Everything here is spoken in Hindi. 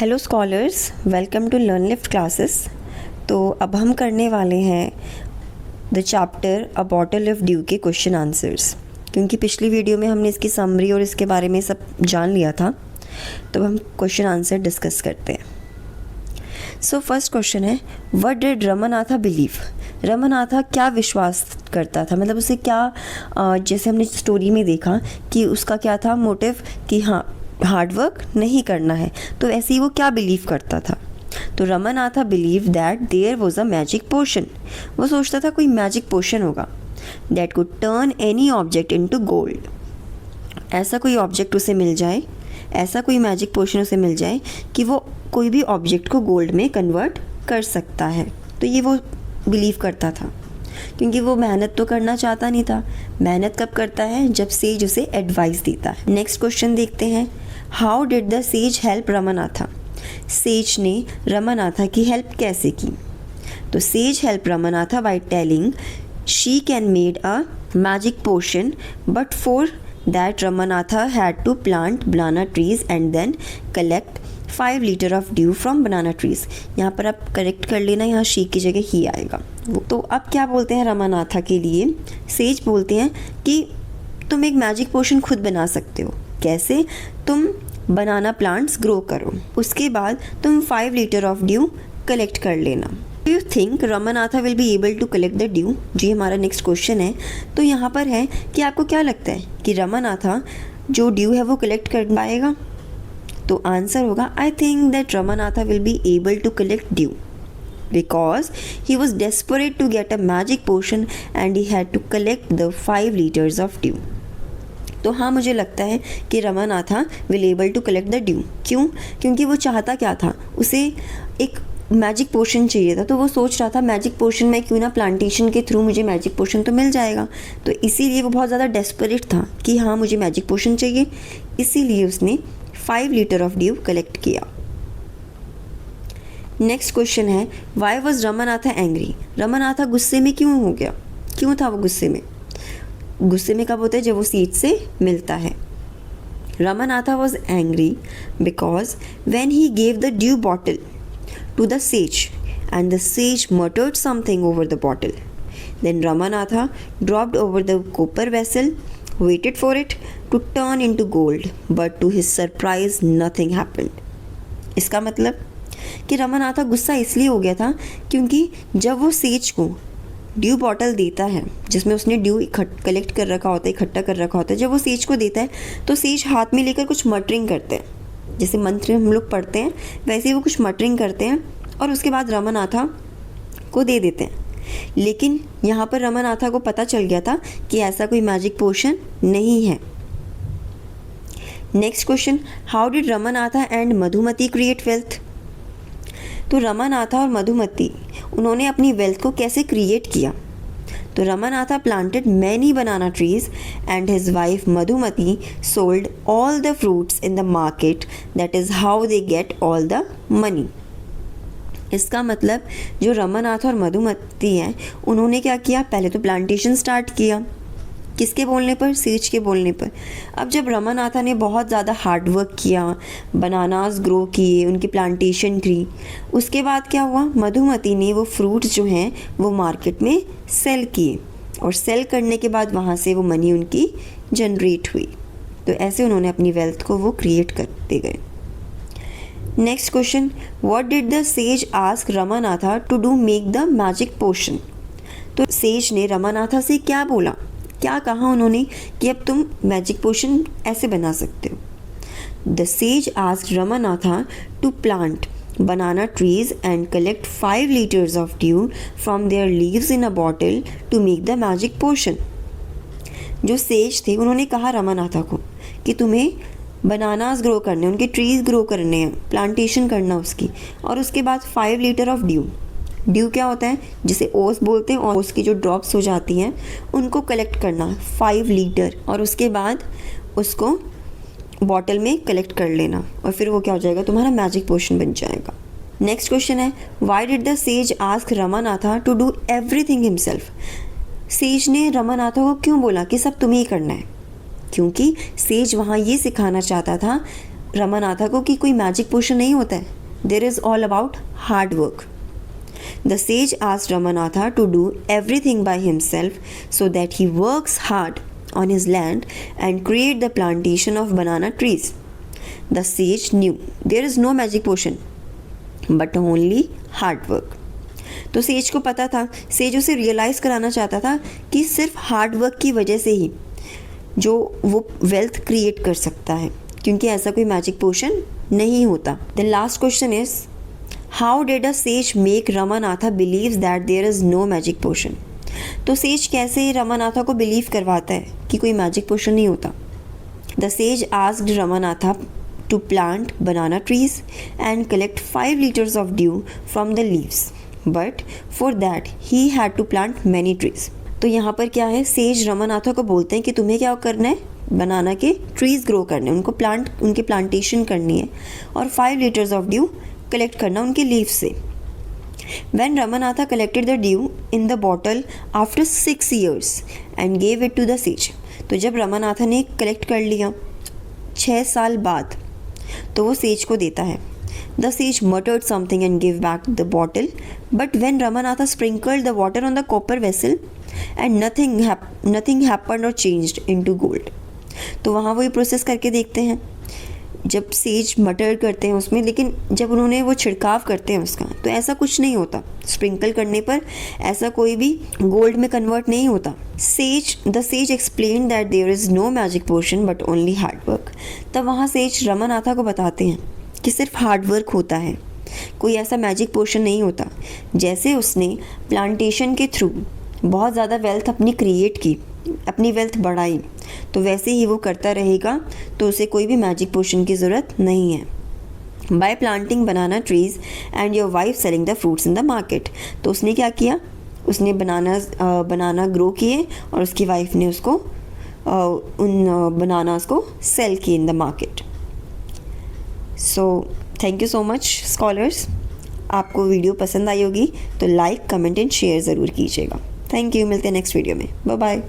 Hello scholars, welcome to learn lift classes. तो अब हम करने वाले हैं the chapter a bottle of dew के क्वेश्चन आंसर्स। क्योंकि पिछली वीडियो में हमने इसकी समरी और इसके बारे में सब जान लिया था, तो हम क्वेश्चन आंसर डिस्कस करते हैं। सो फर्स्ट क्वेश्चन है, व्हाट डिड रमनाथा बिलीव? रमनाथा क्या विश्वास करता था, मतलब उसे क्या जैसे हमने स्टोरी में देखा कि उसका क्या था मोटिव कि हाँ हार्ड वर्क नहीं करना है, तो ऐसे ही वो क्या बिलीव करता था। तो Ramanatha believe that there was a magic potion. वो सोचता था कोई मैजिक पोशन होगा that could turn any object into gold. ऐसा कोई ऑब्जेक्ट उसे मिल जाए, ऐसा कोई मैजिक पोशन उसे मिल जाए कि वो कोई भी ऑब्जेक्ट को गोल्ड में कन्वर्ट कर सकता है। तो ये वो बिलीव करता था, क्योंकि वो मेहनत तो करना चाहता नहीं था। मेहनत कब करता है? जब सेज उसे एडवाइस देता है। नेक्स्ट क्वेश्चन देखते हैं, how did the sage help Ramanatha? Sage ने रमनाथा की हेल्प कैसे की? तो sage help Ramanatha by telling she can made a magic potion, but for that Ramanatha had to plant banana trees and then collect 5 litre of dew from banana trees. यहाँ पर आप करेक्ट कर लेना, यहाँ शी की जगह ही आएगा। तो अब क्या बोलते हैं रमनाथा के लिए? सेज बोलते हैं कि तुम एक मैजिक पोशन खुद बना सकते हो। कैसे? तुम बनाना प्लांट्स ग्रो करो, उसके बाद तुम 5 लीटर ऑफ ड्यू कलेक्ट कर लेना। Do you think Ramanatha will be able to collect the dew? जी हमारा नेक्स्ट क्वेश्चन है। तो यहाँ पर है कि आपको क्या लगता है कि रमनाथा जो ड्यू है वो कलेक्ट कर पाएगा? तो आंसर होगा, I think that Ramanatha will be able to collect dew because he was desperate to get a magic potion and he had to collect the 5 liters of dew. तो हाँ, मुझे लगता है कि Ramanatha will able to collect the dew. क्यों? क्योंकि वो चाहता क्या था, उसे एक मैजिक पोशन चाहिए था। तो वो सोच रहा था मैजिक पोशन में क्यों ना प्लांटेशन के थ्रू मुझे मैजिक पोशन तो मिल जाएगा। तो इसीलिए वो बहुत ज़्यादा डेस्परेट था कि हाँ मुझे मैजिक पोशन चाहिए, इसीलिए उसने 5 लीटर ऑफ ड्यू कलेक्ट किया। नेक्स्ट क्वेश्चन है, वाई वॉज रमनाथा एंग्री? रमनाथा गुस्से में क्यों हो गया? क्यों था वो गुस्से में? गुस्से में कब होता है? जब वो सीज से मिलता है। Ramanatha was angry because when he gave the dew bottle to the sage and the sage muttered something over the bottle, then Ramanatha dropped over the copper vessel, waited for it to turn into gold, but to his surprise nothing happened. इसका मतलब कि रमनाथा गुस्सा इसलिए हो गया था क्योंकि जब वो सेज को ड्यू बॉटल देता है जिसमें उसने ड्यू कलेक्ट कर रखा होता है, इकट्ठा कर रखा होता है, जब वो सेज को देता है तो सेज हाथ में लेकर कुछ मटरिंग करते हैं, जैसे मंत्र हम लोग पढ़ते हैं वैसे ही वो कुछ मटरिंग करते हैं और उसके बाद रमनाथा को दे देते हैं। लेकिन यहाँ पर रमनाथा को पता चल गया था कि ऐसा कोई मैजिक पोशन नहीं है। Next question, how did Ramanatha and Madhumati create wealth? तो रमनाथा और मधुमती उन्होंने अपनी वेल्थ को कैसे क्रिएट किया? तो Ramanatha planted many banana trees and his wife Madhumati sold all the fruits in the market, that is how they get all the money. इसका मतलब जो रमनाथा और मधुमती हैं उन्होंने क्या किया? पहले तो प्लांटेशन स्टार्ट किया, किसके बोलने पर? सेज के बोलने पर। अब जब रमनाथा ने बहुत ज़्यादा हार्ड वर्क किया, बनानास ग्रो किए, उनकी प्लांटेशन थी, उसके बाद क्या हुआ? मधुमती ने वो फ्रूट्स जो हैं वो मार्केट में सेल किए और सेल करने के बाद वहाँ से वो मनी उनकी जनरेट हुई। तो ऐसे उन्होंने अपनी वेल्थ को वो क्रिएट करते गए। Next question, what did the sage ask Ramanatha to do make the magic potion? तो सेज ने रमनाथा से क्या बोला, क्या कहा उन्होंने कि अब तुम मैजिक पोशन ऐसे बना सकते हो? The sage ask Ramanatha to plant banana trees and collect 5 litres of dew from their leaves in a bottle to make the magic potion. जो सेज थे उन्होंने कहा रमनाथा को कि तुम्हें बनानास ग्रो करने, उनके ट्रीज ग्रो करने हैं, प्लांटेशन करना उसकी, और उसके बाद 5 लीटर ऑफ ड्यू। ड्यू क्या होता है? जिसे ओस बोलते हैं, और ओस की जो ड्रॉप्स हो जाती हैं उनको कलेक्ट करना 5 लीटर, और उसके बाद उसको बॉटल में कलेक्ट कर लेना, और फिर वो क्या हो जाएगा? तुम्हारा मैजिक पोशन बन जाएगा। नेक्स्ट क्वेश्चन है, why did the sage ask Ramanatha to do everything himself? Sage ने रमनाथा को क्यों बोला कि सब तुम्हें ही करना है? क्योंकि सेज वहाँ ये सिखाना चाहता था रमानाथा को कि कोई मैजिक पोशन नहीं होता है, there is all about hard work. The sage asked Ramanatha to do everything by himself so that he works hard on his land and create the plantation of banana trees. The sage knew there is no magic potion but only hard work. तो सेज को पता था, सेज उसे रियलाइज़ कराना चाहता था कि सिर्फ हार्ड वर्क की वजह से ही जो वो वेल्थ क्रिएट कर सकता है, क्योंकि ऐसा कोई मैजिक पोशन नहीं होता. The last question is, how did a sage make Ramanatha believe that there is no magic potion. तो सेज कैसे रमानाथा को बिलीव करवाता है कि कोई मैजिक पोशन नहीं होता. The sage asked Ramanatha to plant banana trees and collect 5 liters of dew from the leaves, but for that he had to plant many trees. तो यहाँ पर क्या है, सेज रमानाथा को बोलते हैं कि तुम्हें क्या करना है, बनाना के ट्रीज ग्रो करने हैं, उनके प्लांटेशन करनी है और 5 liters of dew कलेक्ट करना उनके लीव्स से. When Ramanatha collected the dew in the bottle after 6 years and gave it to the sage, तो जब रमानाथा ने कलेक्ट कर लिया 6 साल बाद तो वो सेज को देता है. The sage muttered something and gave back the bottle, but when Ramanatha sprinkled the water on the copper vessel and nothing happened or changed into gold. तो वहाँ वही प्रोसेस करके देखते हैं, जब सेज मटर करते हैं उसमें, लेकिन जब उन्होंने वो छिड़काव करते हैं उसका तो ऐसा कुछ नहीं होता, स्प्रिंकल करने पर ऐसा कोई भी गोल्ड में कन्वर्ट नहीं होता. The sage explain that there is no magic potion but only hard work. तब वहाँ सेज रमानाथा को बताते हैं कि सिर्फ हार्ड वर्क होता है, कोई ऐसा मैजिक पोशन नहीं होता. जैसे उसने प्लांटेशन के थ्रू बहुत ज़्यादा वेल्थ अपनी क्रिएट की, अपनी वेल्थ बढ़ाई, तो वैसे ही वो करता रहेगा, तो उसे कोई भी मैजिक पोशन की ज़रूरत नहीं है. Bye planting banana trees and your wife selling the fruits in the market. तो उसने क्या किया, उसने बनाना ग्रो किए और उसकी वाइफ ने उसको उन बनानास को सेल किए इन the market. So thank you so much scholars. आपको वीडियो पसंद आई होगी तो लाइक, कमेंट एंड शेयर ज़रूर कीजिएगा. Thank you. मिलते हैं नेक्स्ट वीडियो में. Bye bye.